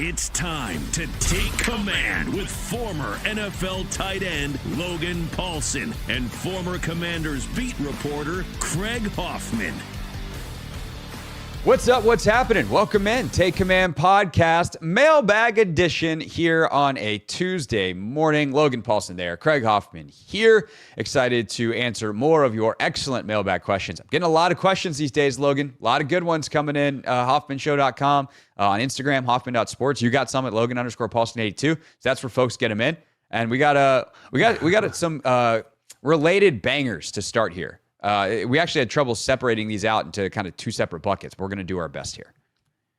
It's time to take command with former NFL tight end Logan Paulson and former Commanders beat reporter Craig Hoffman. What's up? What's happening? Welcome in. Take Command Podcast, Mailbag Edition here on a Tuesday morning. Logan Paulson there, Craig Hoffman here. Excited to answer more of your excellent mailbag questions. I'm getting a lot of questions these days, Logan. A lot of good ones coming in. HoffmanShow.com, on Instagram, Hoffman.sports. You got some at Logan_Paulson82. So that's where folks get them in. And we got some related bangers to start here. We actually had trouble separating these out into kind of two separate buckets, but we're going to do our best here.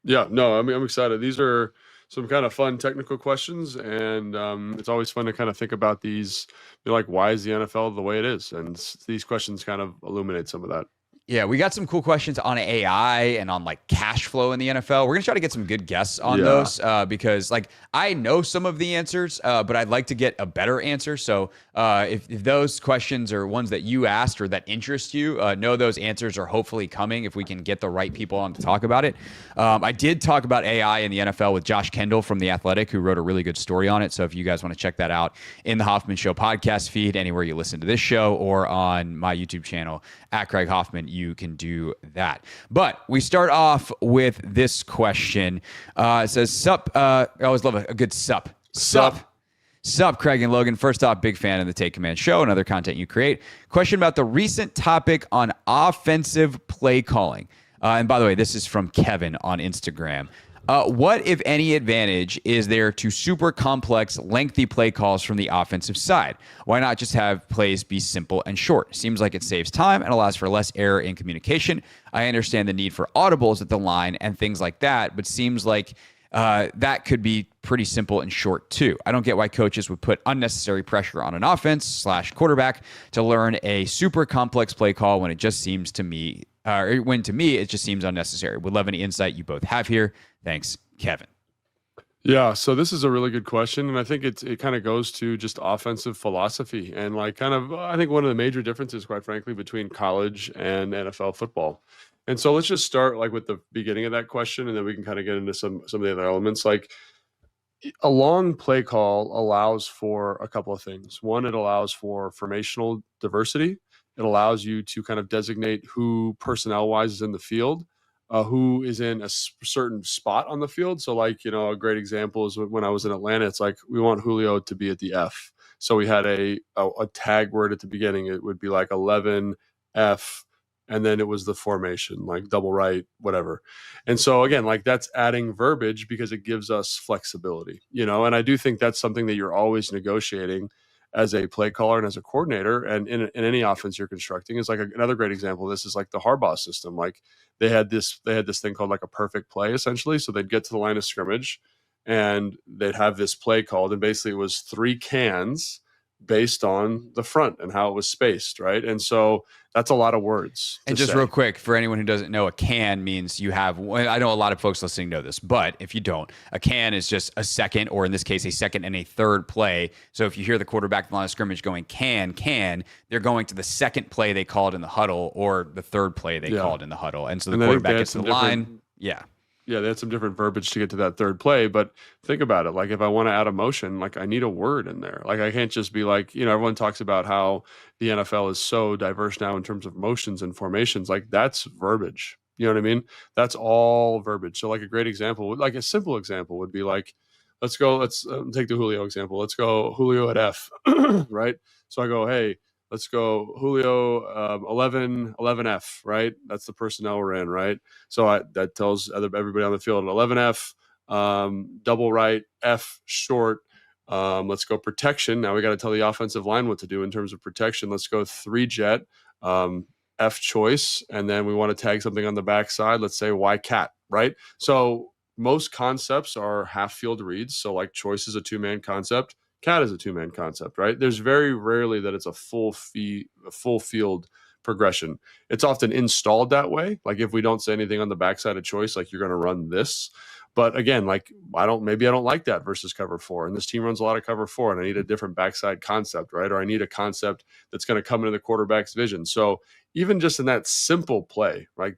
Yeah, no, I mean, I'm excited. These are some kind of fun technical questions, and it's always fun to kind of think about these, like, why is the NFL the way it is? And these questions kind of illuminate some of that. Yeah, we got some cool questions on AI and on like cash flow in the NFL. We're going to try to get some good guests on those because like I know some of the answers, but I'd like to get a better answer. So if those questions are ones that you asked or that interest you, know those answers are hopefully coming if we can get the right people on to talk about it. I did talk about AI in the NFL with Josh Kendall from The Athletic, who wrote a really good story on it. So if you guys want to check that out in the Hoffman Show podcast feed, anywhere you listen to this show or on my YouTube channel at Craig Hoffman, you can do that. But we start off with this question. It says, sup. I always love a good sup. Sup, Craig and Logan. First off, big fan of the Take Command Show and other content you create. Question about the recent topic on offensive play calling. And by the way, this is from Kevin on Instagram. What, if any, advantage is there to super complex, lengthy play calls from the offensive side? Why not just have plays be simple and short? Seems like it saves time and allows for less error in communication. I understand the need for audibles at the line and things like that, but seems like that could be pretty simple and short too. I don't get why coaches would put unnecessary pressure on an offense/quarterback to learn a super complex play call when it just seems to me, it just seems unnecessary. Would love any insight you both have here. Thanks, Kevin. Yeah, so this is a really good question, and I think it kind of goes to just offensive philosophy and like kind of I think one of the major differences, quite frankly, between college and NFL football. And so let's just start like with the beginning of that question, and then we can kind of get into some of the other elements. Like a long play call allows for a couple of things. One, it allows for formational diversity. It allows you to kind of designate who personnel-wise is in the field. Who is in a certain spot on the field. So like, a great example is when I was in Atlanta, it's like, we want Julio to be at the F. So we had a tag word at the beginning. It would be like 11 F, and then it was the formation, like double right, whatever. And so again, like that's adding verbiage because it gives us flexibility, and I do think that's something that you're always negotiating as a play caller and as a coordinator, and in any offense you're constructing. Is like another great example of this is like the Harbaugh system. Like they had this thing called like a perfect play, essentially. So they'd get to the line of scrimmage and they'd have this play called, and basically it was 3 cans based on the front and how it was spaced, right? And so that's a lot of words. And just real quick, for anyone who doesn't know, a can means you have, I know a lot of folks listening know this, but if you don't, a can is just a second, or in this case, a second and a third play. So if you hear the quarterback in the line of scrimmage going can, they're going to the second play they called in the huddle or the third play they called in the huddle. And so the quarterback gets to the line. Yeah, they had some different verbiage to get to that third play. But think about it. Like if I want to add a motion, like I need a word in there. Like I can't just be like, everyone talks about how the NFL is so diverse now in terms of motions and formations. Like that's verbiage. You know what I mean? That's all verbiage. So like a great example, like a simple example would be like, let's take the Julio example. Let's go Julio at F, right? So I go, hey, let's go Julio 11F, right? That's the personnel we're in, right? So that tells everybody on the field 11F, double right, F short. Let's go protection. Now we got to tell the offensive line what to do in terms of protection. Let's go 3 jet, F choice, and then we want to tag something on the backside. Let's say Y cat, right? So most concepts are half field reads. So like choice is a 2-man concept. Cat is a 2-man concept, right? There's very rarely that it's a full field progression. It's often installed that way. Like if we don't say anything on the backside of choice, like you're going to run this. But again, like maybe I don't like that versus cover 4. And this team runs a lot of cover 4 and I need a different backside concept, right? Or I need a concept that's going to come into the quarterback's vision. So even just in that simple play, right?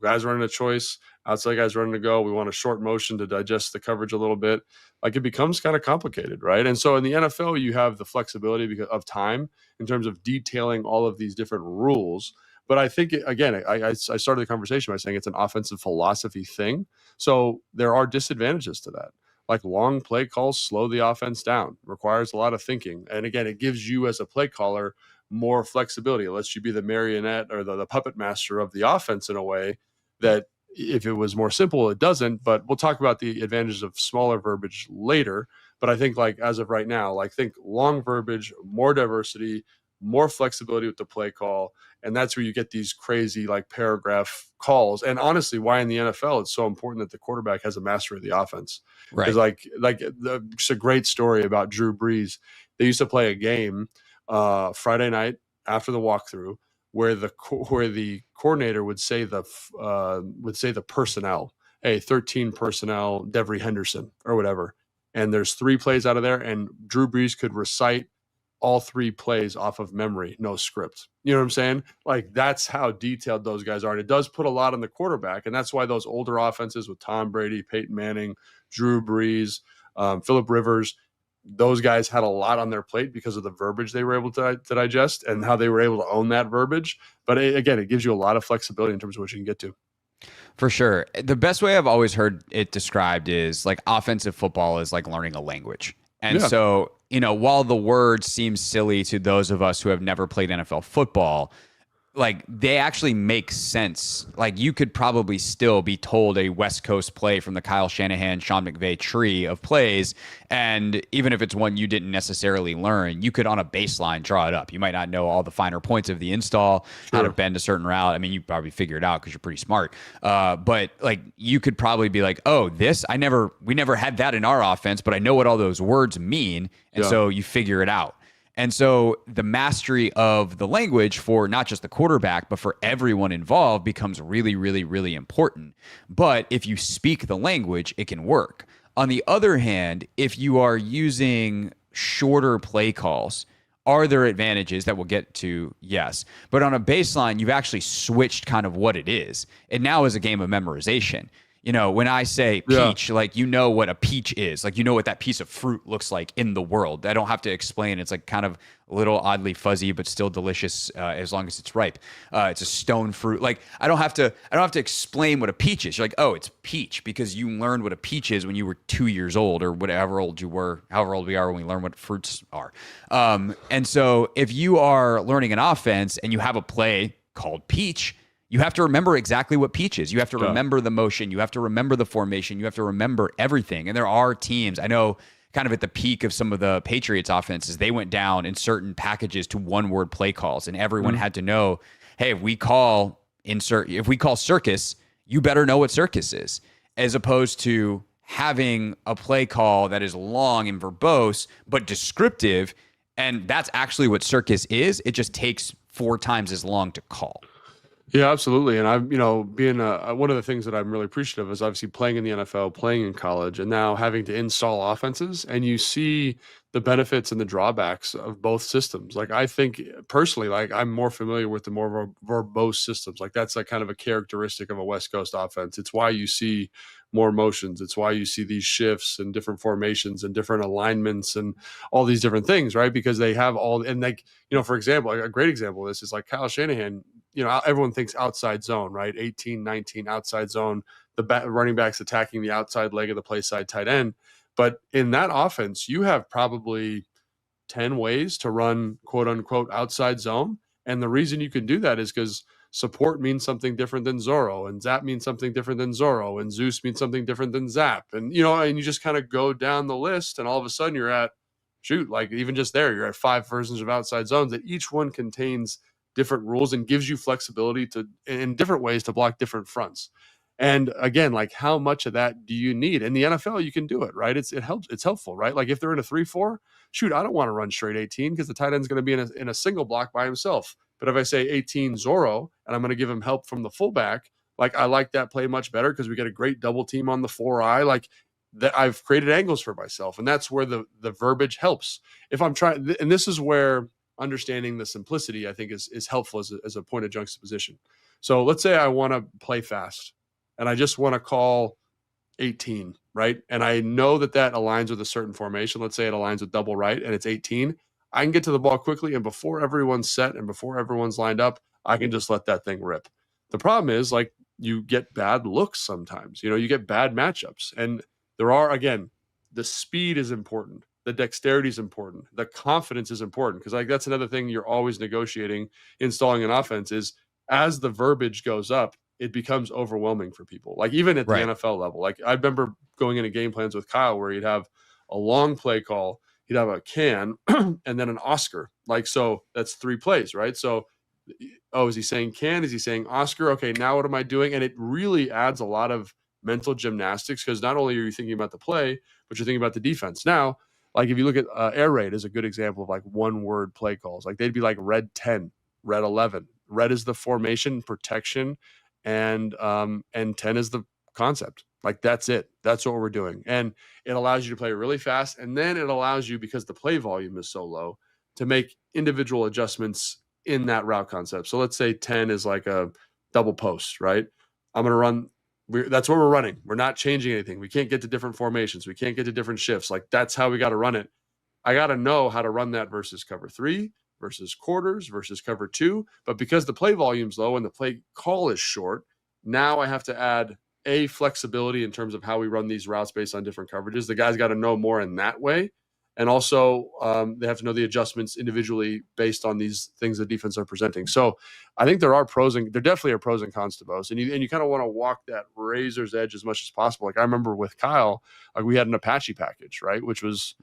Guys running a choice outside guys running to go. We want a short motion to digest the coverage a little bit. Like, it becomes kind of complicated, right? And so in the NFL, you have the flexibility because of time in terms of detailing all of these different rules. But I think, I started the conversation by saying it's an offensive philosophy thing. So there are disadvantages to that. Like, long play calls slow the offense down, requires a lot of thinking. And again, it gives you as a play caller more flexibility. It lets you be the marionette or the puppet master of the offense in a way that if it was more simple, it doesn't. But we'll talk about the advantages of smaller verbiage later. But I think, like, as of right now, like, think long verbiage, more diversity, more flexibility with the play call. And that's where you get these crazy, like, paragraph calls. And honestly, why in the NFL it's so important that the quarterback has a mastery of the offense. Right. Because it's a great story about Drew Brees. They used to play a game Friday night after the walkthrough where the coordinator would say the personnel, hey, 13 personnel, Devery Henderson or whatever. And there's 3 plays out of there, and Drew Brees could recite all 3 plays off of memory, no script. You know what I'm saying? Like, that's how detailed those guys are. And it does put a lot on the quarterback. And that's why those older offenses with Tom Brady, Peyton Manning, Drew Brees, Phillip Rivers, those guys had a lot on their plate because of the verbiage they were able to digest and how they were able to own that verbiage. But it gives you a lot of flexibility in terms of what you can get to. For sure. The best way I've always heard it described is like offensive football is like learning a language. And so, while the word seems silly to those of us who have never played NFL football, like, they actually make sense. Like, you could probably still be told a West Coast play from the Kyle Shanahan, Sean McVay tree of plays. And even if it's one you didn't necessarily learn, you could on a baseline draw it up. You might not know all the finer points of the install, how to bend a certain route. I mean, you probably figure it out because you're pretty smart. But like, you could probably be like, oh, we never had that in our offense, but I know what all those words mean. And so you figure it out. And so the mastery of the language for not just the quarterback, but for everyone involved becomes really, really, really important. But if you speak the language, it can work. On the other hand, if you are using shorter play calls, are there advantages that we'll get to? Yes. But on a baseline, you've actually switched kind of what it is. It now is a game of memorization. When I say peach, like, what a peach is, like, what that piece of fruit looks like in the world. I don't have to explain. It's like kind of a little oddly fuzzy, but still delicious as long as it's ripe. It's a stone fruit. Like, I don't have to explain what a peach is. You're like, oh, it's peach, because you learned what a peach is when you were 2 years old or whatever old you were, however old we are when we learn what fruits are. And so if you are learning an offense and you have a play called peach, you have to remember exactly what peach is. You have to remember the motion. You have to remember the formation. You have to remember everything. And there are teams, I know, kind of at the peak of some of the Patriots offenses, they went down in certain packages to one-word play calls, and everyone had to know, hey, if we call circus, you better know what circus is, as opposed to having a play call that is long and verbose but descriptive, and that's actually what circus is. It just takes 4 times as long to call. Yeah, absolutely. And I've, being one of the things that I'm really appreciative of is obviously playing in the NFL, playing in college, and now having to install offenses. And you see the benefits and the drawbacks of both systems. Like, I think personally, like, I'm more familiar with the more verbose systems. Like, that's like kind of a characteristic of a West Coast offense. It's why you see more motions. It's why you see these shifts and different formations and different alignments and all these different things, right? Because they have all, and like, for example, a great example of this is like Kyle Shanahan. Everyone thinks outside zone, right? 18, 19 outside zone, the running backs attacking the outside leg of the play side tight end. But in that offense, you have probably 10 ways to run quote unquote outside zone. And the reason you can do that is because support means something different than Zorro, and Zap means something different than Zorro, and Zeus means something different than Zap. And, and you just kind of go down the list, and all of a sudden you're at, like, even just there, you're at 5 versions of outside zones that each one contains different rules and gives you flexibility to, in different ways, to block different fronts. And again, like, how much of that do you need? In the NFL, you can do it, right? It helps. It's helpful, right? Like, if they're in a 3-4, I don't want to run straight 18 because the tight end's going to be in a single block by himself. But if I say 18 Zorro and I'm going to give him help from the fullback, like, I like that play much better because we get a great double team on the 4-eye. Like, that, I've created angles for myself, and that's where the verbiage helps. If I'm trying, and this is where understanding the simplicity, I think, is helpful as a point of juxtaposition. So let's say I want to play fast. and I just want to call 18, right? And I know that aligns with a certain formation. Let's say it aligns with double right and it's 18. I can get to the ball quickly, and before everyone's set and before everyone's lined up, I can just let that thing rip. The problem is, like, you get bad looks sometimes. You get bad matchups. And there are, again, the speed is important. The dexterity is important. The confidence is important. Because, like, that's another thing you're always negotiating, installing an offense is as the verbiage goes up, it becomes overwhelming for people. Like, even at the NFL level. Like, I remember going into game plans with Kyle where he'd have a long play call, he'd have a can, and then an Oscar. Like, so that's 3 plays, right? So, is he saying can? Is he saying Oscar? Okay, now what am I doing? And it really adds a lot of mental gymnastics because not only are you thinking about the play, but you're thinking about the defense. Now, like if you look at air raid is a good example of like one word play calls. Like they'd be like red 10, red 11. Red is the formation, protection, and 10 is the concept. Like that's it. That's what we're doing. And it allows you to play really fast. And then it allows you, because the play volume is so low, to make individual adjustments in that route concept. So let's say 10 is like a double post, right? I'm going to run. That's what we're running. We're not changing anything. We can't get to different formations. We can't get to different shifts. Like that's how we got to run it. I got to know how to run that versus cover 3, versus quarters, versus cover 2. But because the play volume's low and the play call is short, now I have to add flexibility in terms of how we run these routes based on different coverages. The guys got to know more in that way. And also they have to know the adjustments individually based on these things the defense are presenting. So I think there definitely are pros and cons to both. And you kind of want to walk that razor's edge as much as possible. Like I remember with Kyle, like we had an Apache package, right? Which was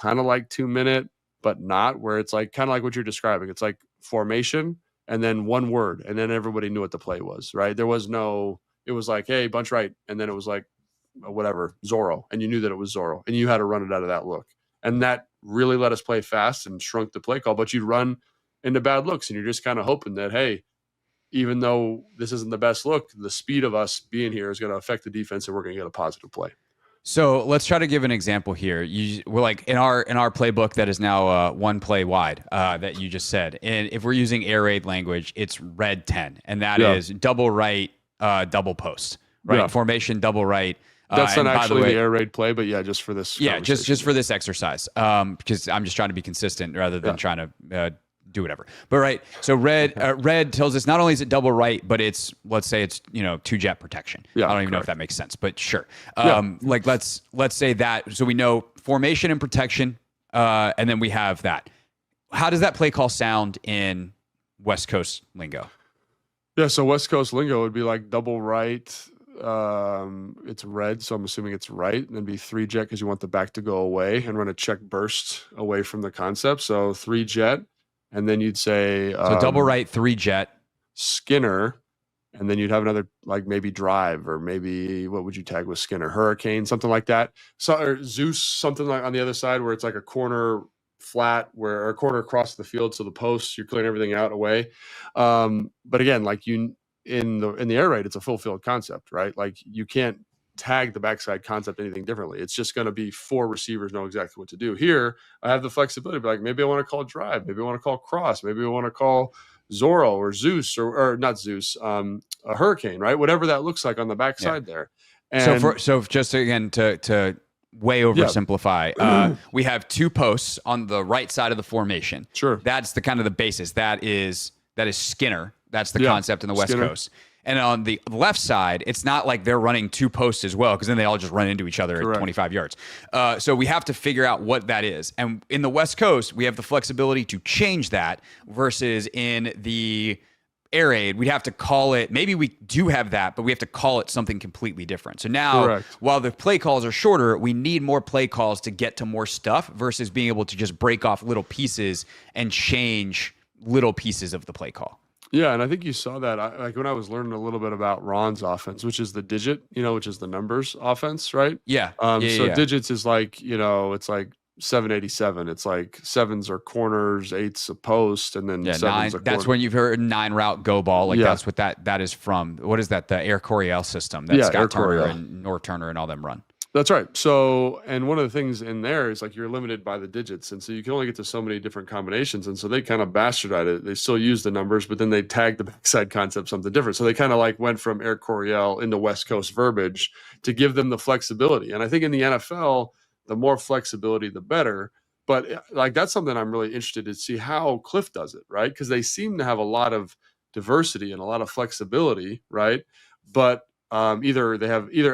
kind of like 2-minute, but not, where it's like kind of like what you're describing. It's like formation and then one word. And then everybody knew what the play was, right? It was like, hey, bunch right. And then it was like, whatever, Zorro. And you knew that it was Zorro. And you had to run it out of that look. And that really let us play fast and shrunk the play call. But you'd run into bad looks, and you're just kind of hoping that, hey, even though this isn't the best look, the speed of us being here is going to affect the defense, and we're going to get a positive play. So let's try to give an example here. We're like in our playbook that is now one play wide that you just said. And if we're using air raid language, it's red 10, and that is double right, double post, right? Yeah. Formation, double right. That's not actually the air raid play, but yeah, just for this. Yeah, just for this exercise, because I'm just trying to be consistent rather than trying to do whatever. But right, so red tells us not only is it double right, but let's say it's 2-jet protection. Yeah, I don't even know if that makes sense, but sure. Like let's say that, so we know formation and protection, and then we have that. How does that play call sound in West Coast lingo? Yeah, so West Coast lingo would be like double right. It's red, so I'm assuming it's right, and then be 3-jet because you want the back to go away and run a check burst away from the concept. So 3-jet, and then you'd say so double right, 3-jet, Skinner, and then you'd have another like maybe drive, or maybe what would you tag with Skinner? Hurricane, something like that. So or Zeus, something like on the other side where it's like a corner flat or a corner across the field, so the posts you're clearing everything out away. But again, like in the air raid, it's a full field concept, right? Like you can't tag the backside concept anything differently. It's just going to be 4 receivers know exactly what to do. Here, I have the flexibility to be like, maybe I want to call drive, maybe I want to call cross, maybe I want to call Zorro or Zeus or not Zeus, a Hurricane, right? Whatever that looks like on the backside there. And so just again to way oversimplify, we have 2 posts on the right side of the formation. Sure, that's the kind of the basis. That is Skinner. That's the concept in the West Coast. And on the left side, it's not like they're running 2 posts as well, because then they all just run into each other at 25 yards. So we have to figure out what that is. And in the West Coast, we have the flexibility to change that, versus in the air raid, we'd have to call it, maybe we do have that, but we have to call it something completely different. So now, while the play calls are shorter, we need more play calls to get to more stuff, versus being able to just break off little pieces and change little pieces of the play call. Yeah, and I think you saw that like when I was learning a little bit about Ron's offense, which is the digit, which is the numbers offense, right? Yeah. Digits is like, it's like 787. It's like 7s are corners, 8's a post, and then 7's 9. a corner. That's when you've heard 9 route go ball. Like that's what that is from. What is that? The Air Coryell system that Scott Turner and North Turner and all them run. That's right. So, and one of the things in there is like you're limited by the digits. And so you can only get to so many different combinations. And so they kind of bastardized it. They still use the numbers, but then they tagged the backside concept something different. So they kind of like went from Air Coryell into West Coast verbiage to give them the flexibility. And I think in the NFL, the more flexibility, the better. But like that's something I'm really interested to see how Kliff does it, right? Because they seem to have a lot of diversity and a lot of flexibility, right? But either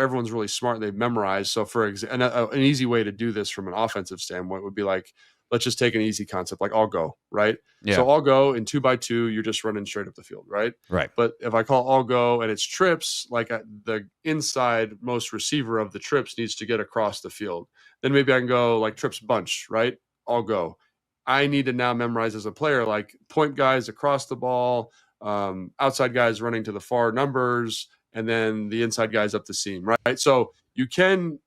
everyone's really smart and they've memorized. So for example, an easy way to do this from an offensive standpoint would be like, let's just take an easy concept, like all go, right? Yeah. So all go in 2x2, you're just running straight up the field, right? Right. But if I call all go and it's trips, like the inside most receiver of the trips needs to get across the field. Then maybe I can go like trips bunch, right? All go. I need to now memorize as a player, like point guys across the ball, outside guys running to the far numbers, and then the inside guys up the seam, right? So you can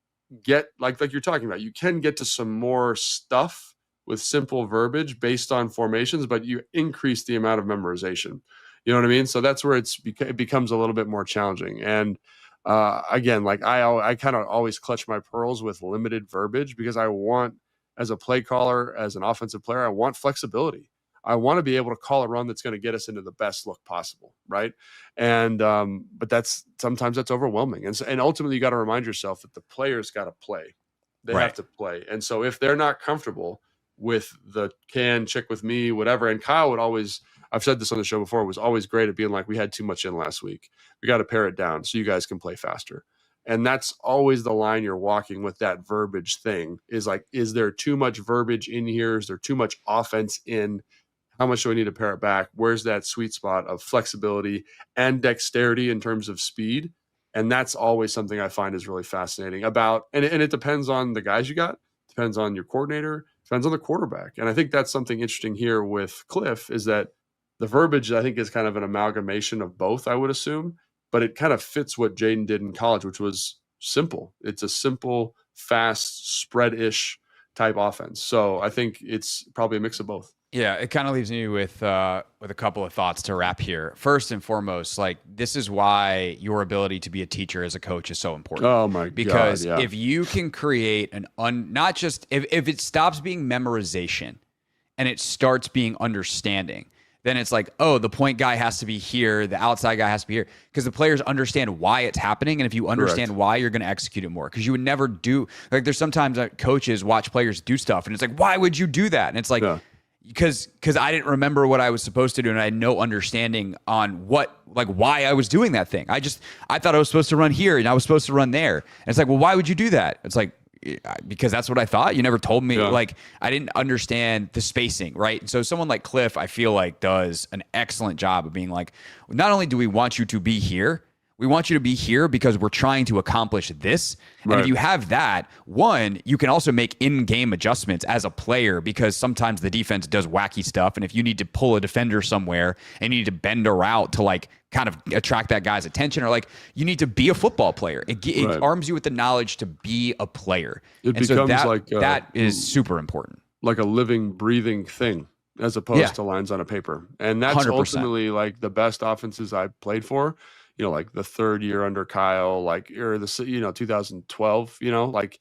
get, like you're talking about, you can get to some more stuff with simple verbiage based on formations, but you increase the amount of memorization. You know what I mean? So that's where it becomes a little bit more challenging. And again, like I kind of always clutch my pearls with limited verbiage because I want, as a play caller, as an offensive player, I want flexibility. I want to be able to call a run that's going to get us into the best look possible, right? And but sometimes that's overwhelming, and ultimately you got to remind yourself that the players got to play. They Right. have to play, and so if they're not comfortable with the check with me, whatever. And Kyle would always, I've said this on the show before, was always great at being like, we had too much in last week. We got to pare it down so you guys can play faster. And that's always the line you're walking with that verbiage thing is like, is there too much verbiage in here? Is there too much offense in? How much do I need to pare it back? Where's that sweet spot of flexibility and dexterity in terms of speed? And that's always something I find is really fascinating about, and it depends on the guys you got, depends on your coordinator, depends on the quarterback. And I think that's something interesting here with Kliff is that the verbiage, I think, is kind of an amalgamation of both, I would assume, but it kind of fits what Jaden did in college, which was simple. It's a simple, fast, spread-ish type offense. So I think it's probably a mix of both. Yeah, it kind of leaves me with a couple of thoughts to wrap here. First and foremost, like this is why your ability to be a teacher as a coach is so important. Oh my God! Because if you can create not just if it stops being memorization and it starts being understanding, then it's like, oh, the point guy has to be here, the outside guy has to be here, because the players understand why it's happening, and if you understand why, you're going to execute it more. Because you would never do, like, there's sometimes that coaches watch players do stuff, and it's like, why would you do that? And it's like. Yeah. Because I didn't remember what I was supposed to do, and I had no understanding on why I was doing that thing. I thought I was supposed to run here, and I was supposed to run there. And it's like, well, why would you do that? It's like, because that's what I thought. You never told me. Yeah. Like, I didn't understand the spacing, right? So someone like Kliff, I feel like, does an excellent job of being like, not only do we want you to be here, we want you to be here because we're trying to accomplish this. Right. And if you have that, one, you can also make in-game adjustments as a player because sometimes the defense does wacky stuff. And if you need to pull a defender somewhere and you need to bend a route to like kind of attract that guy's attention, or like you need to be a football player. It arms you with the knowledge to be a player. It becomes that is super important. Like a living, breathing thing as opposed to lines on a paper. And that's 100%. Ultimately like the best offenses I played for. You know, like the third year under Kyle, like, or the, 2012, like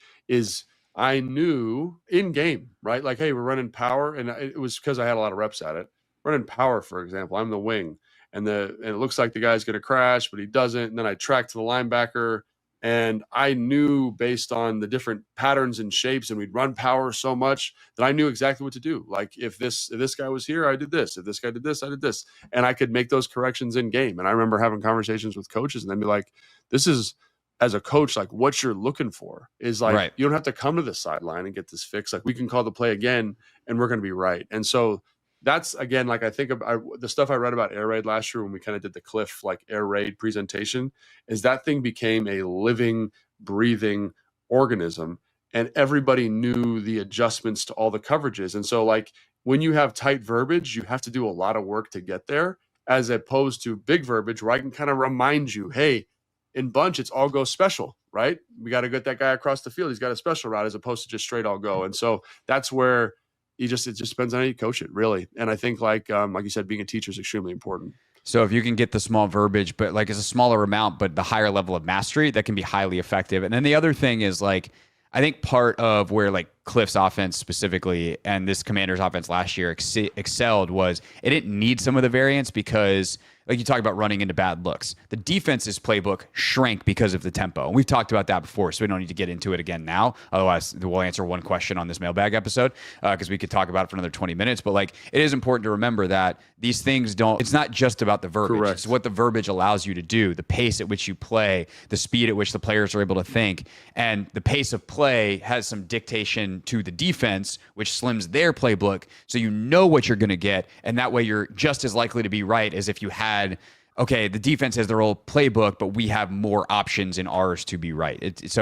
I knew in game, right? Like, hey, we're running power. And it was because I had a lot of reps at it. Running power, for example, I'm the wing and it looks like the guy's going to crash, but he doesn't. And then I track to the linebacker and I knew based on the different patterns and shapes, and we'd run power so much that I knew exactly what to do. Like if this guy was here, I did this. If this guy did this, I did this. And I could make those corrections in game. And I remember having conversations with coaches and they'd be like, this is, as a coach, like what you're looking for is like, you don't have to come to the sideline and get this fixed. Like we can call the play again and we're going to be right. And so that's, again, like I think about the stuff I read about air raid last year when we kind of did the Kliff like air raid presentation, is that thing became a living, breathing organism, and everybody knew the adjustments to all the coverages. And so like when you have tight verbiage, you have to do a lot of work to get there, as opposed to big verbiage where I can kind of remind you, hey, in bunch, it's all go special, right? We got to get that guy across the field. He's got a special route as opposed to just straight all go. And so that's where it just depends on how you coach it, really. And I think like you said, being a teacher is extremely important. So if you can get the small verbiage, but like it's a smaller amount, but the higher level of mastery, that can be highly effective. And then the other thing is like, I think part of where like Kliff's offense specifically and this Commander's offense last year excelled was it didn't need some of the variance because like you talk about running into bad looks. The defense's playbook shrank because of the tempo. And we've talked about that before, so we don't need to get into it again now. Otherwise, we'll answer one question on this mailbag episode because we could talk about it for another 20 minutes. But like, it is important to remember that these things it's not just about the verbiage. Correct. It's what the verbiage allows you to do, the pace at which you play, the speed at which the players are able to think. And the pace of play has some dictation to the defense, which slims their playbook. So you know what you're going to get. And that way you're just as likely to be right as if you had, okay, the defense has their old playbook, but we have more options in ours to be right. It's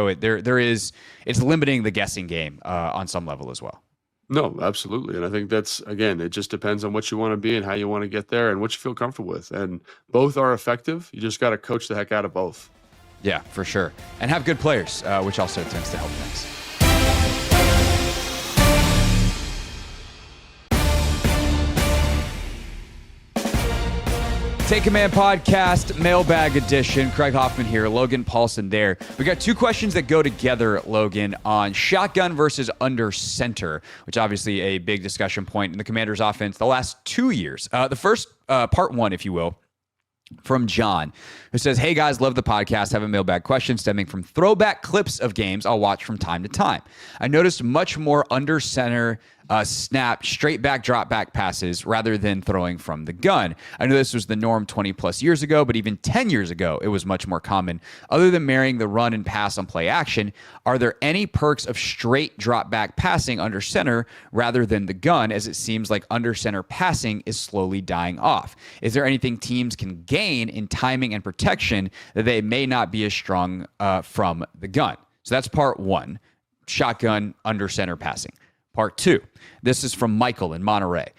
limiting the guessing game on some level as well. No, absolutely. And I think that's, again, it just depends on what you want to be and how you want to get there and what you feel comfortable with. And both are effective. You just got to coach the heck out of both. Yeah, for sure. And have good players, which also tends to help things. Take Command Podcast, Mailbag Edition. Craig Hoffman here, Logan Paulson there. We got two questions that go together, Logan, on shotgun versus under center, which obviously a big discussion point in the Commanders' offense the last 2 years. The first, part one, if you will, from John, who says, "Hey guys, love the podcast. Have a mailbag question stemming from throwback clips of games I'll watch from time to time. I noticed much more under center snap, straight back, drop back passes rather than throwing from the gun. I know this was the norm 20 plus years ago, but even 10 years ago, it was much more common. Other than marrying the run and pass on play action, are there any perks of straight drop back passing under center rather than the gun, as it seems like under center passing is slowly dying off? Is there anything teams can gain in timing and protection that they may not be as strong from the gun?" So that's part one, shotgun under center passing. Part two, this is from Michael in Monterey.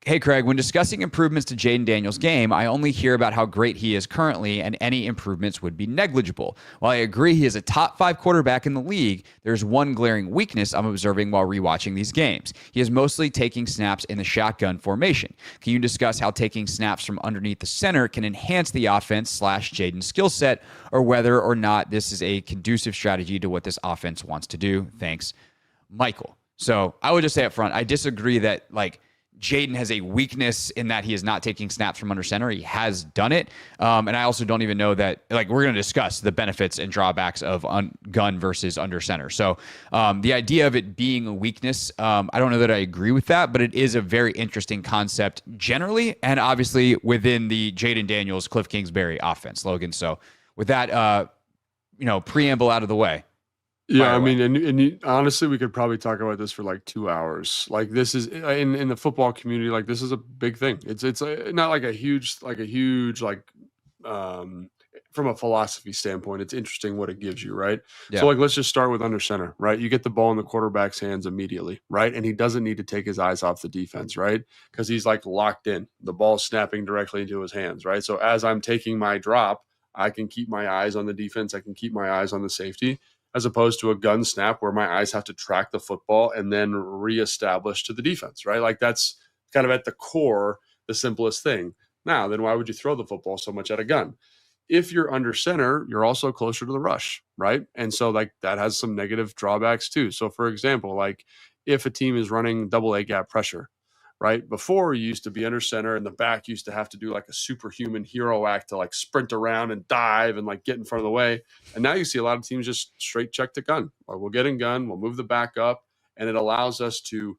"Hey, Craig, when discussing improvements to Jaden Daniels' game, I only hear about how great he is currently, and any improvements would be negligible. While I agree he is a top 5 quarterback in the league, there's one glaring weakness I'm observing while rewatching these games. He is mostly taking snaps in the shotgun formation. Can you discuss how taking snaps from underneath the center can enhance the offense / Jaden's skill set, or whether or not this is a conducive strategy to what this offense wants to do? Thanks, Michael." So I would just say up front, I disagree that like Jaden has a weakness in that he is not taking snaps from under center. He has done it. And I also don't even know that, like, we're going to discuss the benefits and drawbacks of gun versus under center. So the idea of it being a weakness, I don't know that I agree with that, but it is a very interesting concept generally. And obviously within the Jaden Daniels, Kliff Kingsbury offense, Logan. So with that, preamble out of the way. Yeah, I mean, and honestly, we could probably talk about this for like 2 hours. Like, this is in the football community, like this is a big thing. It's not like a huge from a philosophy standpoint, it's interesting what it gives you, right? Yeah. So like, let's just start with under center, right? You get the ball in the quarterback's hands immediately, right? And he doesn't need to take his eyes off the defense, right? Because he's like locked in. The ball's snapping directly into his hands, right? So as I'm taking my drop, I can keep my eyes on the defense. I can keep my eyes on the safety, as opposed to a gun snap where my eyes have to track the football and then reestablish to the defense, right? Like, that's kind of at the core, the simplest thing. Now, then why would you throw the football so much at a gun? If you're under center, you're also closer to the rush, right? And so like that has some negative drawbacks too. So for example, like if a team is running double A gap pressure, right? Before, you used to be under center and the back used to have to do like a superhuman hero act to like sprint around and dive and like get in front of the way. And now you see a lot of teams just straight check the gun, or we'll get in gun, we'll move the back up, and it allows us to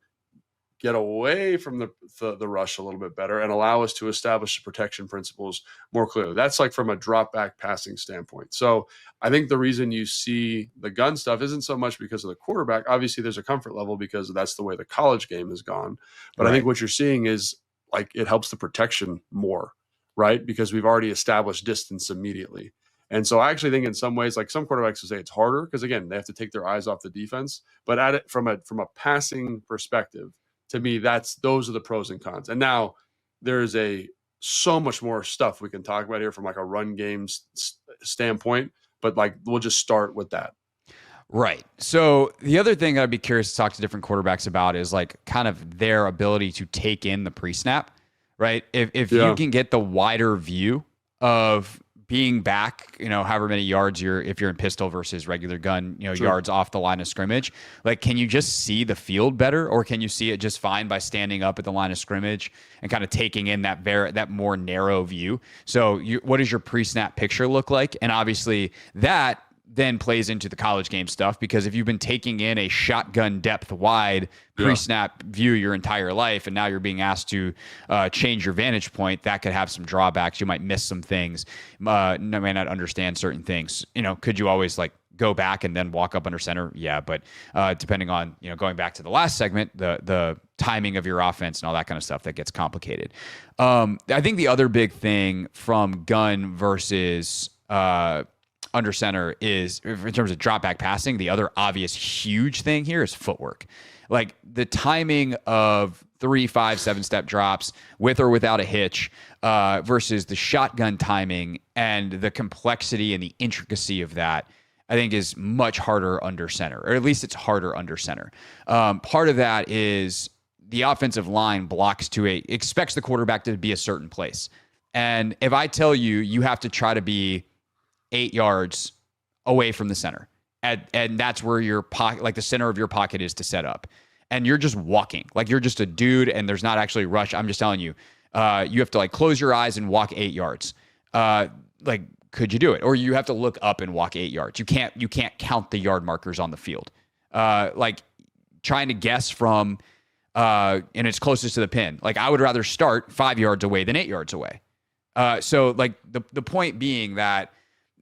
get away from the rush a little bit better and allow us to establish the protection principles more clearly. That's like from a drop back passing standpoint. So I think the reason you see the gun stuff isn't so much because of the quarterback. Obviously there's a comfort level because that's the way the college game has gone. But right. I think what you're seeing is like it helps the protection more, right? Because we've already established distance immediately. And so I actually think in some ways, like some quarterbacks will say it's harder because again, they have to take their eyes off the defense. But at it from a passing perspective, to me, those are the pros and cons. And now there's so much more stuff we can talk about here from like a run game standpoint, but like we'll just start with that. Right. So the other thing I'd be curious to talk to different quarterbacks about is like kind of their ability to take in the pre-snap. right? If Yeah. you can get the wider view of being back, however many yards if you're in pistol versus regular gun, Sure. yards off the line of scrimmage, like, can you just see the field better, or can you see it just fine by standing up at the line of scrimmage and kind of taking in that more narrow view? So what does your pre-snap picture look like? And obviously that then plays into the college game stuff, because if you've been taking in a shotgun depth wide pre-snap view your entire life, and now you're being asked to change your vantage point, that could have some drawbacks. You might miss some things, may not understand certain things. Could you always like go back and then walk up under center? Yeah, but depending on, going back to the last segment, the timing of your offense and all that kind of stuff, that gets complicated. I think the other big thing from gun versus under center is, in terms of drop back passing, the other obvious huge thing here is footwork. Like the timing of 3, 5, 7-step drops with or without a hitch versus the shotgun timing, and the complexity and the intricacy of that, I think, is much harder under center, or at least it's harder under center. Part of that is the offensive line expects the quarterback to be a certain place. And if I tell you, you have to try to be 8 yards away from the center, and that's where your pocket, like the center of your pocket, is to set up, and you're just walking, like you're just a dude, and there's not actually a rush. I'm just telling you, you have to like close your eyes and walk 8 yards. Like, could you do it? Or you have to look up and walk 8 yards. You can't count the yard markers on the field. Like trying to guess from, and it's closest to the pin. Like, I would rather start 5 yards away than 8 yards away. So like the point being that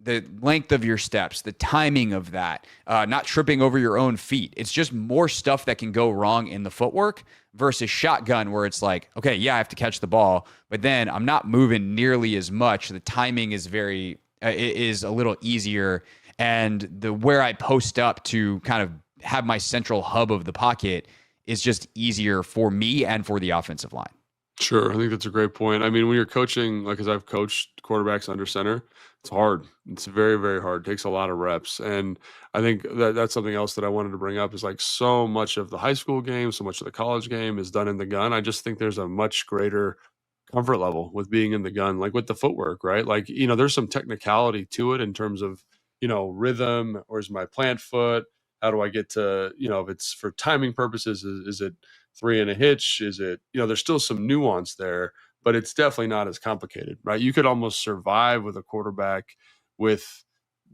the length of your steps, the timing of that, not tripping over your own feet. It's just more stuff that can go wrong in the footwork versus shotgun, where it's like, okay, yeah, I have to catch the ball, but then I'm not moving nearly as much. The timing is is a little easier. And where I post up to kind of have my central hub of the pocket is just easier for me and for the offensive line. Sure. I think that's a great point. I mean, when you're coaching, like, as I've coached quarterbacks under center, it's hard. It's very, very hard. It takes a lot of reps. And I think that's something else that I wanted to bring up, is like, so much of the high school game, so much of the college game is done in the gun. I just think there's a much greater comfort level with being in the gun, like with the footwork, right? Like, there's some technicality to it in terms of, rhythm, or is my plant foot? How do I get to, if it's for timing purposes, is it 3 and a hitch? Is it, there's still some nuance there, but it's definitely not as complicated, right? You could almost survive with a quarterback with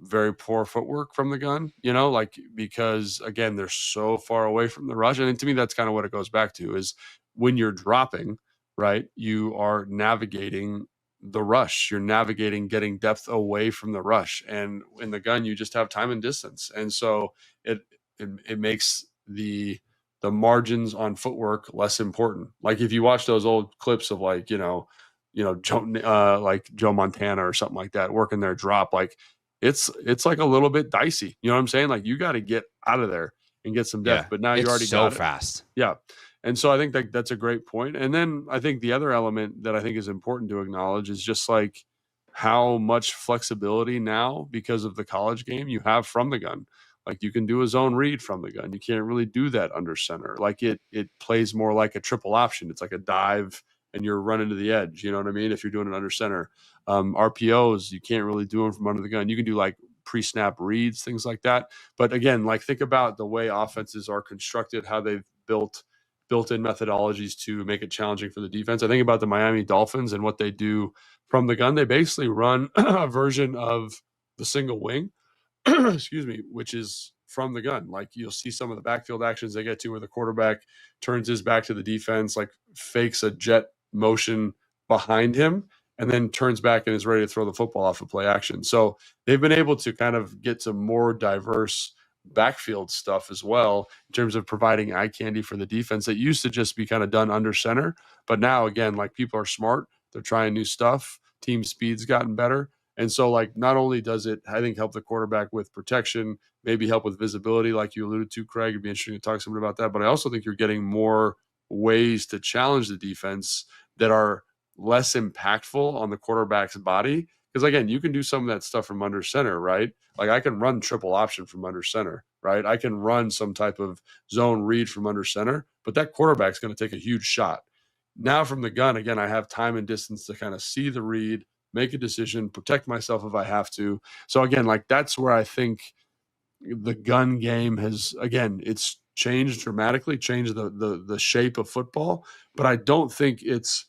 very poor footwork from the gun, like, because again, they're so far away from the rush. And to me, that's kind of what it goes back to, is when you're dropping, right, you are navigating the rush. You're navigating getting depth away from the rush. And in the gun, you just have time and distance. And so it makes the margins on footwork less important. Like, if you watch those old clips of like, Joe Montana or something like that, working their drop, like it's like a little bit dicey. You know what I'm saying? Like, you got to get out of there and get some depth, but now you already so got it. fast. Yeah. And so I think that's a great point. And then I think the other element that I think is important to acknowledge is just like how much flexibility now, because of the college game, you have from the gun. Like, you can do a zone read from the gun. You can't really do that under center. Like, it plays more like a triple option. It's like a dive and you're running to the edge. You know what I mean? If you're doing it under center, RPOs, you can't really do them from under the gun. You can do like pre-snap reads, things like that. But again, like, think about the way offenses are constructed, how they've built-in methodologies to make it challenging for the defense. I think about the Miami Dolphins and what they do from the gun. They basically run a version of the single wing, excuse me, which is from the gun. Like, you'll see some of the backfield actions they get to where the quarterback turns his back to the defense, like fakes a jet motion behind him, and then turns back and is ready to throw the football off of play action. So they've been able to kind of get some more diverse backfield stuff as well, in terms of providing eye candy for the defense that used to just be kind of done under center. But now, again, like, people are smart. They're trying new stuff. Team speed's gotten better. And so, like, not only does it, I think, help the quarterback with protection, maybe help with visibility, like you alluded to, Craig. It'd be interesting to talk to someone about that. But I also think you're getting more ways to challenge the defense that are less impactful on the quarterback's body. Because, again, you can do some of that stuff from under center, right? Like, I can run triple option from under center, right? I can run some type of zone read from under center, but that quarterback's going to take a huge shot. Now from the gun, again, I have time and distance to kind of see the read, make a decision, protect myself if I have to. So again, like that's where I think the gun game has, again, it's changed dramatically, changed the shape of football, but I don't think it's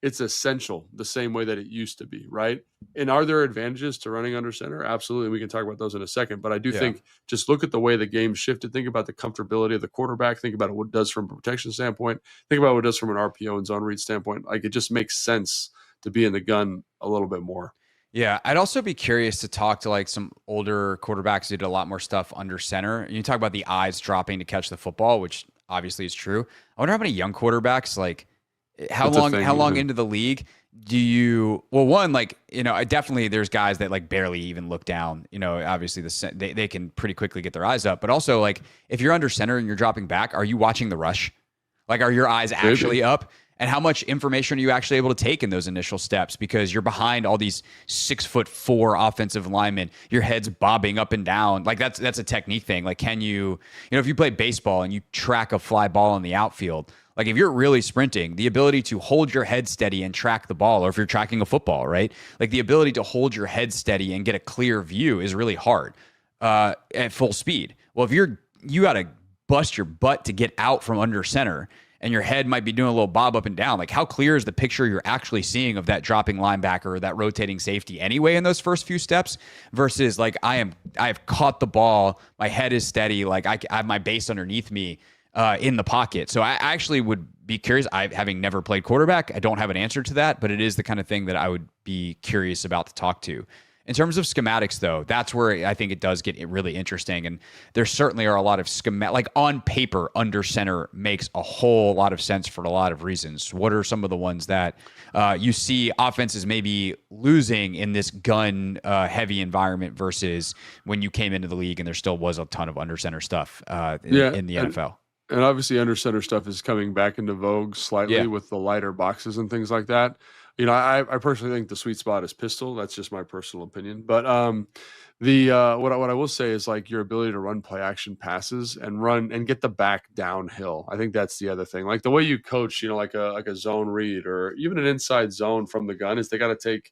it's essential the same way that it used to be, right? And are there advantages to running under center? Absolutely. We can talk about those in a second, but I do think just look at the way the game shifted. Think about the comfortability of the quarterback. Think about what it does from a protection standpoint. Think about what it does from an RPO and zone read standpoint. Like it just makes sense to be in the gun a little bit more. Yeah, I'd also be curious to talk to like some older quarterbacks who did a lot more stuff under center. You talk about the eyes dropping to catch the football, which obviously is true. I wonder how many young quarterbacks, like how long into the league do you, well, one, like, you know, definitely there's guys that like barely even look down, you know, obviously they can pretty quickly get their eyes up, but also like if you're under center and you're dropping back, are you watching the rush? Like, are your eyes actually up? And how much information are you actually able to take in those initial steps? Because you're behind all these 6'4" offensive linemen, your head's bobbing up and down. Like that's a technique thing. Like, can you know, if you play baseball and you track a fly ball in the outfield, like if you're really sprinting, the ability to hold your head steady and track the ball, or if you're tracking a football, right? Like the ability to hold your head steady and get a clear view is really hard at full speed. Well, if you got to bust your butt to get out from under center, and your head might be doing a little bob up and down. Like, how clear is the picture you're actually seeing of that dropping linebacker or that rotating safety anyway in those first few steps versus like I have caught the ball, my head is steady, like I have my base underneath me in the pocket. So I actually would be curious. Having never played quarterback, I don't have an answer to that, but it is the kind of thing that I would be curious about to talk to. In terms of schematics, though, that's where I think it does get really interesting. And there certainly are a lot of like on paper, under center makes a whole lot of sense for a lot of reasons. What are some of the ones that you see offenses maybe losing in this gun heavy environment versus when you came into the league and there still was a ton of under center stuff in the NFL? And obviously under center stuff is coming back into vogue slightly with the lighter boxes and things like that. You know, I personally think the sweet spot is pistol. That's just my personal opinion. But what I will say is like your ability to run play action passes and run and get the back downhill. I think that's the other thing. Like the way you coach, you know, like a zone read or even an inside zone from the gun is they got to take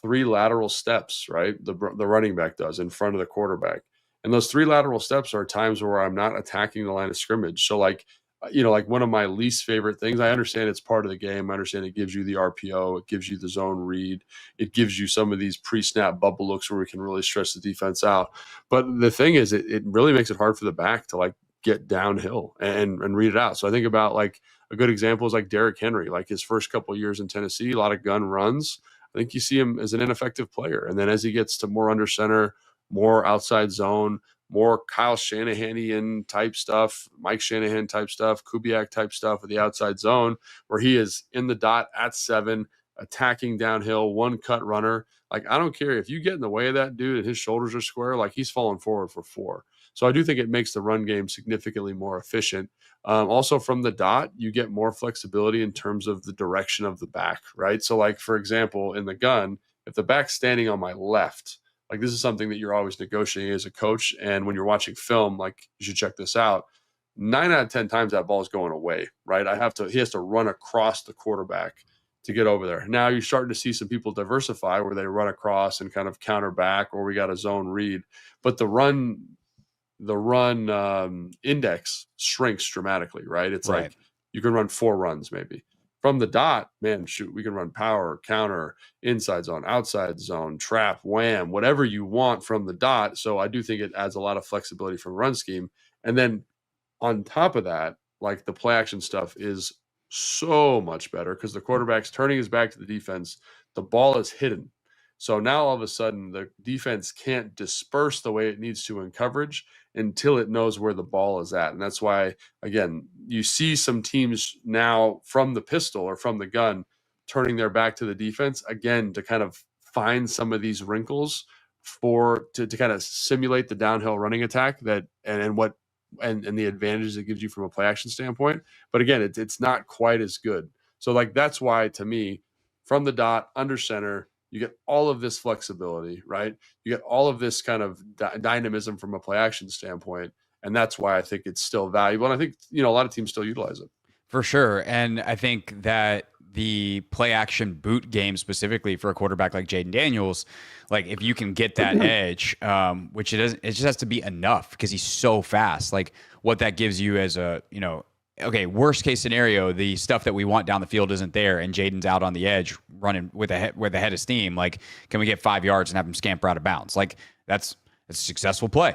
3 lateral steps, right? The running back does in front of the quarterback. And those 3 lateral steps are times where I'm not attacking the line of scrimmage. So like, you know, like one of my least favorite things, I understand it's part of the game. I understand it gives you the RPO. It gives you the zone read. It gives you some of these pre-snap bubble looks where we can really stretch the defense out. But the thing is, it really makes it hard for the back to like get downhill and read it out. So I think about like a good example is like Derrick Henry, like his first couple of years in Tennessee, a lot of gun runs. I think you see him as an ineffective player. And then as he gets to more under center, more outside zone, more Kyle Shanahan type stuff, Mike Shanahan type stuff, Kubiak type stuff with the outside zone, where he is in the dot at 7, attacking downhill, one cut runner. Like, I don't care if you get in the way of that dude and his shoulders are square, like he's falling forward for 4. So I do think it makes the run game significantly more efficient. Also from the dot, you get more flexibility in terms of the direction of the back, right? So like, for example, in the gun, if the back's standing on my left, like this is something that you're always negotiating as a coach. And when you're watching film, like you should check this out. 9 out of 10 times that ball is going away, right? He has to run across the quarterback to get over there. Now you're starting to see some people diversify where they run across and kind of counter back, or we got a zone read, but the run index shrinks dramatically, right? It's right. Like you can run 4 runs maybe. From the dot, man, shoot, we can run power, counter, inside zone, outside zone, trap, wham, whatever you want from the dot. So I do think it adds a lot of flexibility from run scheme. And then on top of that, like the play action stuff is so much better because the quarterback's turning his back to the defense. The ball is hidden. So now all of a sudden the defense can't disperse the way it needs to in coverage until it knows where the ball is at. And that's why, again, you see some teams now from the pistol or from the gun turning their back to the defense, again, to kind of find some of these wrinkles to kind of simulate the downhill running attack and the advantages it gives you from a play action standpoint. But again, it's not quite as good. So like, that's why to me, from the dot, under center, you get all of this flexibility, right? You get all of this kind of dynamism from a play action standpoint. And that's why I think it's still valuable. And I think, you know, a lot of teams still utilize it. For sure. And I think that the play action boot game specifically for a quarterback like Jaden Daniels, like if you can get that edge, which it just has to be enough because he's so fast. Like what that gives you as a, okay, worst case scenario, the stuff that we want down the field isn't there, and Jaden's out on the edge running with a head of steam. Like, can we get 5 yards and have him scamper out of bounds? Like that's a successful play.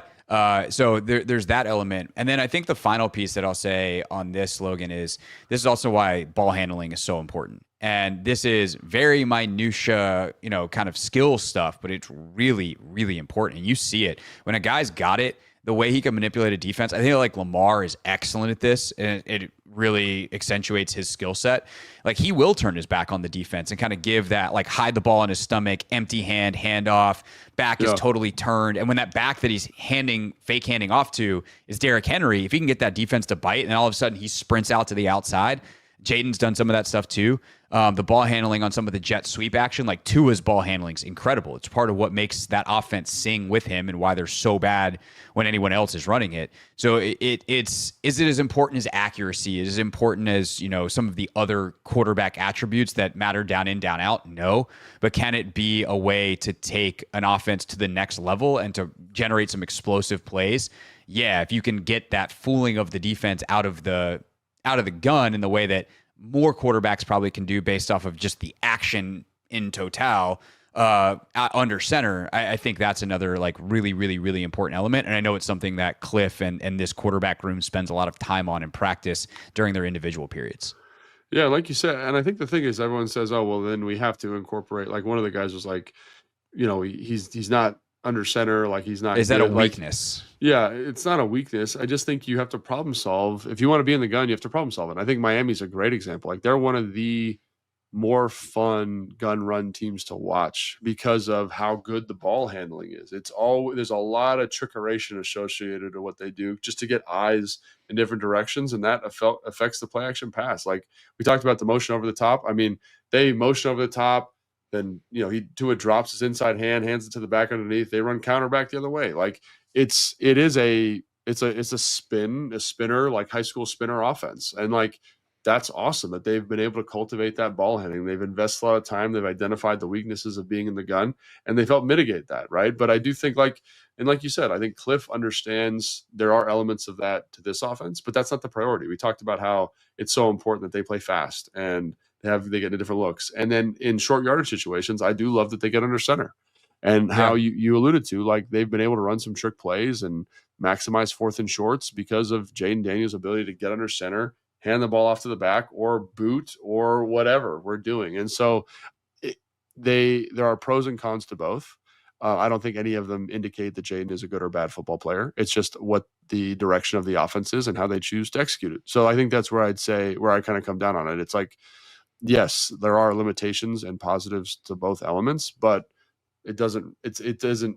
So there's that element. And then I think the final piece that I'll say on this, Logan, is this is also why ball handling is so important. And this is very minutia, kind of skill stuff, but it's really, really important. And you see it when a guy's got it, the way he can manipulate a defense. I think like Lamar is excellent at this, and it really accentuates his skill set. Like he will turn his back on the defense and kind of give that, like hide the ball in his stomach, empty hand off, back is totally turned. And when that back that he's fake handing off to is Derrick Henry, if he can get that defense to bite and then all of a sudden he sprints out to the outside, Jaden's done some of that stuff too. The ball handling on some of the jet sweep action, like Tua's ball handling is incredible. It's part of what makes that offense sing with him and why they're so bad when anyone else is running it. So is it as important as accuracy? Is it as important as, some of the other quarterback attributes that matter down in, down out? No. But can it be a way to take an offense to the next level and to generate some explosive plays? Yeah, if you can get that fooling of the defense out of the gun in the way that more quarterbacks probably can do based off of just the action in total under center, I think that's another like really, really, really important element. And I know it's something that Kliff and this quarterback room spends a lot of time on in practice during their individual periods. Yeah, like you said, and I think the thing is everyone says, oh, well, then we have to incorporate, like one of the guys was like, he's not under center, like he's not. Is that good. a weakness? Yeah, it's not a weakness. I just think you have to problem solve. If you want to be in the gun, you have to problem solve it. I think Miami's a great example. Like they're one of the more fun gun run teams to watch because of how good the ball handling is. There's a lot of trickeration associated with what they do just to get eyes in different directions, and that affects the play action pass. Like we talked about the motion over the top. I mean, they motion over the top. Then Tua drops his inside hand, hands it to the back underneath. They run counter back the other way. Like it's a spinner, like high school spinner offense, and like that's awesome that they've been able to cultivate that ball handling. They've invested a lot of time. They've identified the weaknesses of being in the gun, and they've helped mitigate that, right? But I do think like you said, I think Kliff understands there are elements of that to this offense, but that's not the priority. We talked about how it's so important that they play fast and they get into different looks. And then in short yardage situations, I do love that they get under center. And how you alluded to, like they've been able to run some trick plays and maximize fourth and shorts because of Jaden Daniels' ability to get under center, hand the ball off to the back or boot or whatever we're doing. And so there are pros and cons to both. I don't think any of them indicate that Jaden is a good or bad football player. It's just what the direction of the offense is and how they choose to execute it. So I think that's where I kind of come down on it. It's like, yes, there are limitations and positives to both elements, but it doesn't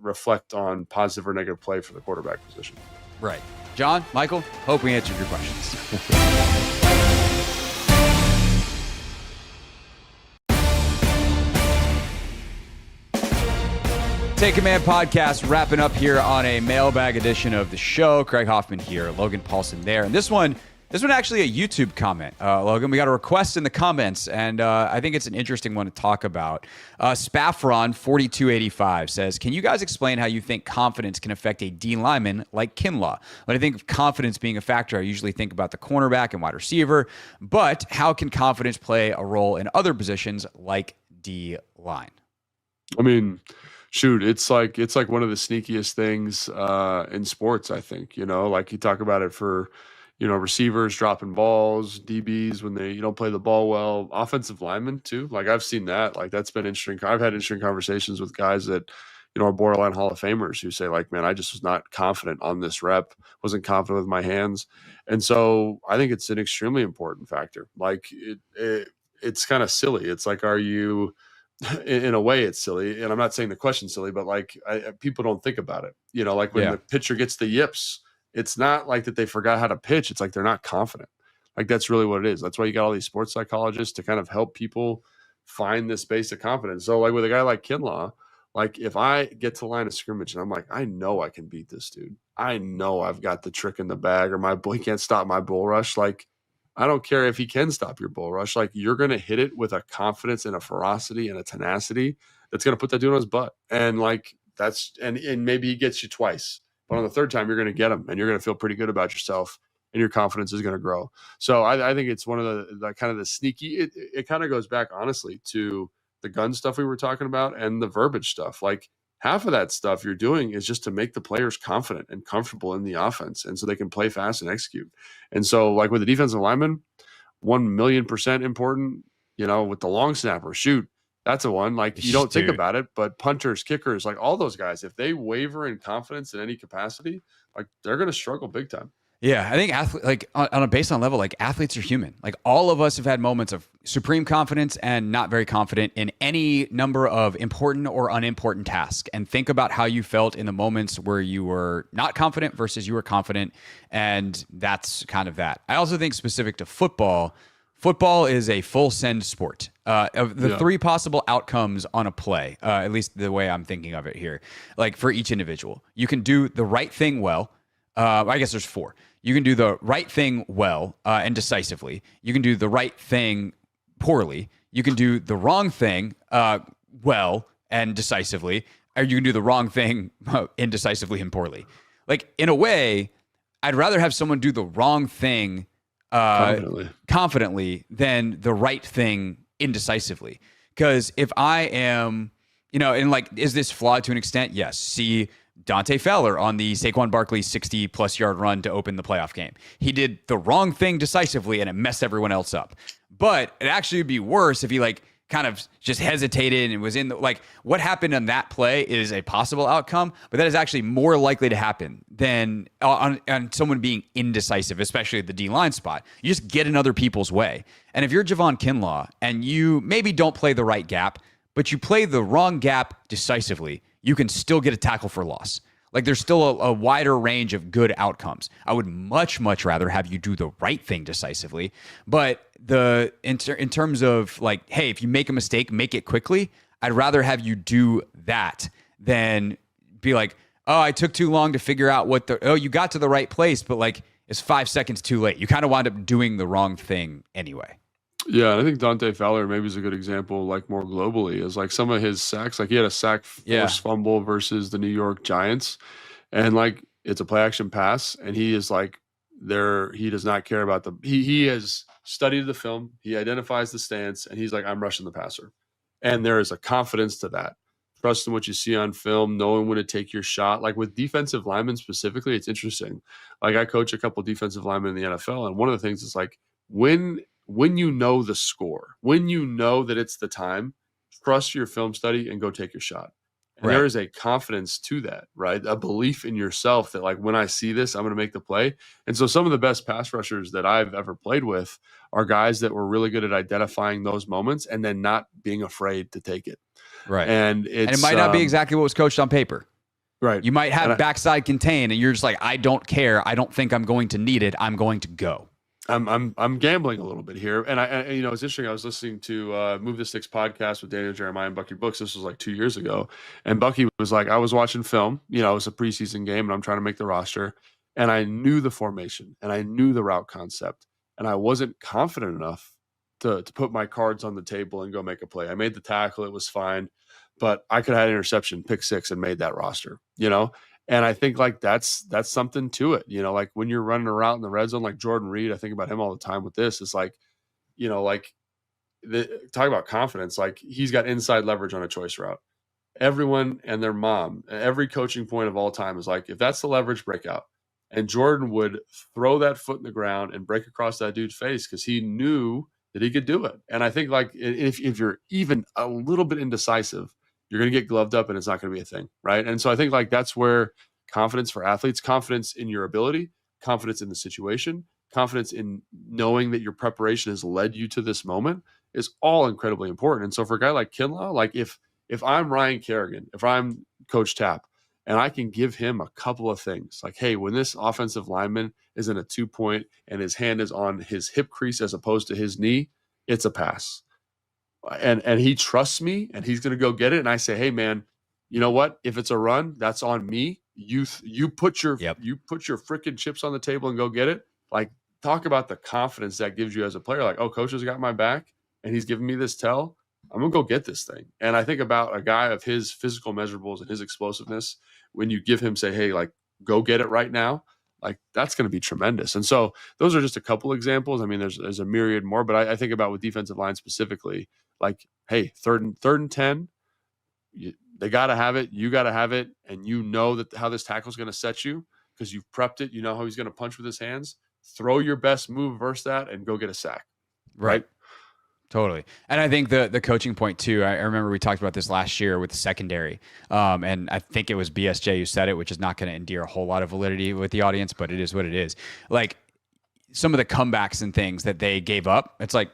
reflect on positive or negative play for the quarterback position. Right. John, Michael, hope we answered your questions. Take Command podcast wrapping up here on a mailbag edition of the show. Craig Hoffman here, Logan Paulson there. And this one actually a YouTube comment, Logan. We got a request in the comments, and I think it's an interesting one to talk about. Spaffron4285 says, can you guys explain how you think confidence can affect a D lineman like Kinlaw? When I think of confidence being a factor, I usually think about the cornerback and wide receiver, but how can confidence play a role in other positions like D line? I mean, shoot, it's like one of the sneakiest things in sports, I think. Like you talk about it for receivers dropping balls, DBs when they don't play the ball well, offensive linemen too. Like I've seen that. Like that's been interesting. I've had interesting conversations with guys that are borderline Hall of Famers who say like, man, I just was not confident on this rep, wasn't confident with my hands. And so I think it's an extremely important factor. Like it's kind of silly. It's like, are you, in a way it's silly. And I'm not saying the question's silly, but like people don't think about it. Like when the pitcher gets the yips, it's not like that they forgot how to pitch. It's like they're not confident. Like that's really what it is. That's why you got all these sports psychologists to kind of help people find this basic confidence. So like with a guy like Kinlaw, like if I get to the line of scrimmage and I'm like, I know I can beat this dude. I know I've got the trick in the bag or he can't stop my bull rush. Like I don't care if he can stop your bull rush. Like, you're going to hit it with a confidence and a ferocity and a tenacity that's going to put that dude on his butt. And like, and maybe he gets you twice, but on the third time, you're going to get him and you're going to feel pretty good about yourself and your confidence is going to grow. So I think it's one of the kind of the sneaky, it kind of goes back, honestly, to the gun stuff we were talking about and the verbiage stuff. Like, half of that stuff you're doing is just to make the players confident and comfortable in the offense. And so they can play fast and execute. And so, like, with the defensive lineman, 1,000,000% important, with the long snapper, shoot, that's a one. Like, you don't think about it, but punters, kickers, like all those guys, if they waver in confidence in any capacity, like, they're going to struggle big time. Yeah, I think on a baseline level, like, athletes are human. Like, all of us have had moments of supreme confidence and not very confident in any number of important or unimportant tasks. And think about how you felt in the moments where you were not confident versus you were confident. And that's kind of that. I also think specific to football is a full send sport. Of the three possible outcomes on a play, at least the way I'm thinking of it here, like for each individual, you can do the right thing well. I guess there's four. You can do the right thing well and decisively. You can do the right thing poorly. You can do the wrong thing well and decisively. Or you can do the wrong thing indecisively and poorly. Like, in a way, I'd rather have someone do the wrong thing confidently than the right thing indecisively. Because if I am, and like, is this flawed to an extent? Yes. See Dante Fowler on the Saquon Barkley 60-plus yard run to open the playoff game. He did the wrong thing decisively, and it messed everyone else up. But it actually would be worse if he kind of just hesitated and was in the, what happened on that play is a possible outcome, but that is actually more likely to happen than on someone being indecisive, especially at the D-line spot. You just get in other people's way. And if you're Javon Kinlaw and you maybe don't play the right gap, but you play the wrong gap decisively, you can still get a tackle for loss. Like, there's still a wider range of good outcomes. I would much, much rather have you do the right thing decisively. But in terms of like, hey, if you make a mistake, make it quickly, I'd rather have you do that than be like, oh, I took too long to figure out you got to the right place, but like, it's 5 seconds too late. You kind of wind up doing the wrong thing anyway. Yeah, I think Dante Fowler maybe is a good example, like, more globally, is like some of his sacks. Like, he had a sack forced fumble versus the New York Giants, and like, it's a play action pass, and he is like, he does not care about he has studied the film, he identifies the stance, and he's like, I'm rushing the passer. And there is a confidence to that. Trusting what you see on film, knowing when to take your shot. Like, with defensive linemen specifically, it's interesting. Like, I coach a couple defensive linemen in the NFL, and one of the things is like, when you know the score, when you know that it's the time, trust your film study and go take your shot. And there is a confidence to that, right? A belief in yourself that, like, when I see this, I'm going to make the play. And so some of the best pass rushers that I've ever played with are guys that were really good at identifying those moments and then not being afraid to take it. Right. And it might not be exactly what was coached on paper. Right. You might have backside contain and you're just like, I don't care. I don't think I'm going to need it. I'm going to go. I'm gambling a little bit here, and it's interesting. I was listening to Move the Sticks podcast with Daniel Jeremiah and Bucky Brooks. This was like 2 years ago, and Bucky was like, I was watching film. It was a preseason game, and I'm trying to make the roster, and I knew the formation, and I knew the route concept, and I wasn't confident enough to put my cards on the table and go make a play. I made the tackle; it was fine, but I could have had an interception, pick six, and made that roster. And I think like that's something to it, like when you're running a route in the red zone, like Jordan Reed, I think about him all the time with this. It's like, talk about confidence. Like, he's got inside leverage on a choice route. Everyone and their mom, every coaching point of all time is like, if that's the leverage, break out. And Jordan would throw that foot in the ground and break across that dude's face because he knew that he could do it. And I think like if you're even a little bit indecisive, you're going to get gloved up and it's not going to be a thing. Right. And so I think like that's where confidence for athletes, confidence in your ability, confidence in the situation, confidence in knowing that your preparation has led you to this moment is all incredibly important. And so for a guy like Kinlaw, like if I'm Ryan Kerrigan, if I'm Coach Tapp, and I can give him a couple of things like, hey, when this offensive lineman is in a 2-point and his hand is on his hip crease as opposed to his knee, it's a pass. And he trusts me and he's going to go get it. And I say, hey, man, you know what? If it's a run, that's on me. You put your freaking chips on the table and go get it. Like, talk about the confidence that gives you as a player. Like, oh, coach has got my back and he's giving me this tell. I'm going to go get this thing. And I think about a guy of his physical measurables and his explosiveness, when you give him, say, hey, like, go get it right now, like, that's going to be tremendous. And so those are just a couple examples. I mean, there's a myriad more, but I think about with defensive line specifically, like, hey, third and 10, they got to have it. You got to have it. And you know that how this tackle is going to set you because you've prepped it. You know how he's going to punch with his hands. Throw your best move versus that and go get a sack. Right? Totally. And I think the coaching point too, I remember we talked about this last year with the secondary. And I think it was BSJ who said it, which is not going to endear a whole lot of validity with the audience, but it is what it is. Like, some of the comebacks and things that they gave up, it's like,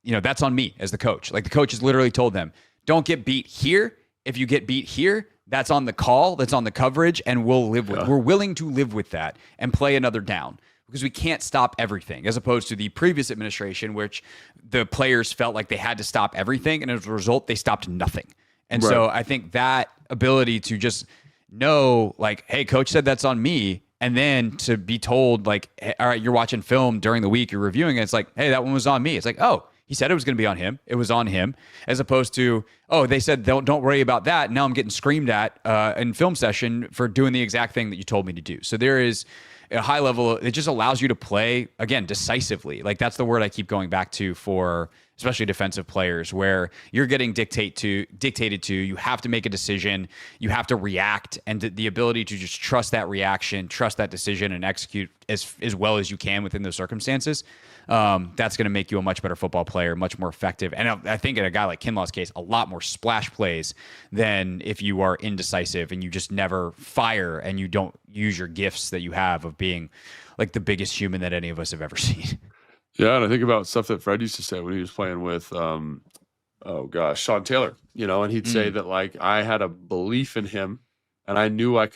that's on me as the coach. Like, the coach has literally told them, don't get beat here. If you get beat here, that's on the call, that's on the coverage, and we're willing to live with that and play another down, because we can't stop everything, as opposed to the previous administration, which the players felt like they had to stop everything, and as a result, they stopped nothing. And so I think that ability to just know, like, hey, coach said that's on me, and then to be told, like, hey, all right, you're watching film during the week, you're reviewing it, it's like, hey, that one was on me. It's like, oh, he said it was going to be on him. It was on him, as opposed to, oh, they said don't worry about that. Now I'm getting screamed at in film session for doing the exact thing that you told me to do. So there is a high level. It just allows you to play, again, decisively. Like, that's the word I keep going back to for especially defensive players, where you're getting dictated to. You have to make a decision. You have to react, and the ability to just trust that reaction, trust that decision, and execute as well as you can within those circumstances. That's going to make you a much better football player, much more effective. And I think in a guy like Kinlaw's case, a lot more splash plays than if you are indecisive and you just never fire and you don't use your gifts that you have of being like the biggest human that any of us have ever seen. Yeah, and I think about stuff that Fred used to say when he was playing with, Sean Taylor, and he'd say that, like, I had a belief in him and I knew I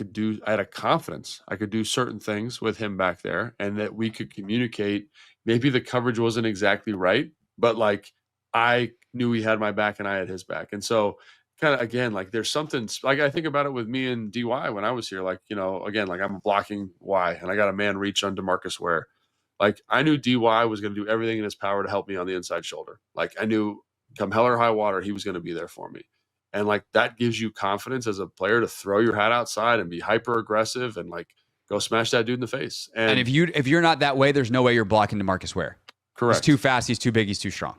had a confidence. I could do certain things with him back there, and that we could communicate. Maybe the coverage wasn't exactly right, but, like, I knew he had my back and I had his back. And so kind of, again, like, there's something, like, I think about it with me and DY when I was here, like, again, like, I'm blocking Y and I got a man reach on DeMarcus Ware. Like, I knew DY was going to do everything in his power to help me on the inside shoulder. Like, I knew come hell or high water, he was going to be there for me. And, like, that gives you confidence as a player to throw your hat outside and be hyper aggressive and, like, go smash that dude in the face. And if you're not that way, there's no way you're blocking DeMarcus Ware. Correct. He's too fast. He's too big. He's too strong.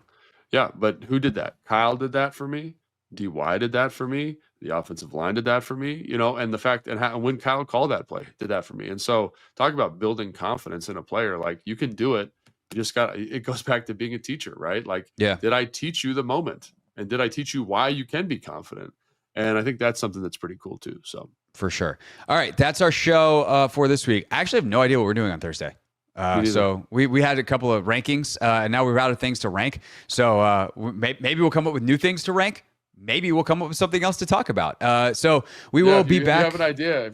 Yeah, but who did that? Kyle did that for me. DY did that for me. The offensive line did that for me, and the fact, and when Kyle called that play, did that for me. And so talk about building confidence in a player. Like, you can do it. You just it goes back to being a teacher, right? Like, did I teach you the moment? And did I teach you why you can be confident? And I think that's something that's pretty cool too. So for sure. All right. That's our show for this week. I actually have no idea what we're doing on Thursday. So we had a couple of rankings and now we're out of things to rank. So maybe we'll come up with new things to rank. Maybe we'll come up with something else to talk about. So we will be back. If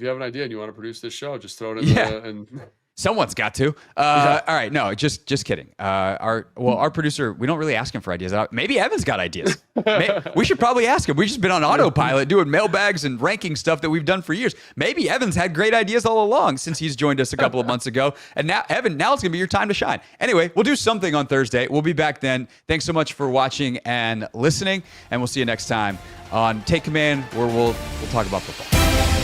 you have an idea and you want to produce this show, just throw it in Someone's got to. All right. No, just kidding. Our producer, we don't really ask him for ideas. Maybe Evan's got ideas. We should probably ask him. We've just been on autopilot doing mailbags and ranking stuff that we've done for years. Maybe Evan's had great ideas all along since he's joined us a couple of months ago. And now, Evan, now it's going to be your time to shine. Anyway, we'll do something on Thursday. We'll be back then. Thanks so much for watching and listening. And we'll see you next time on Take Command, where we'll talk about football.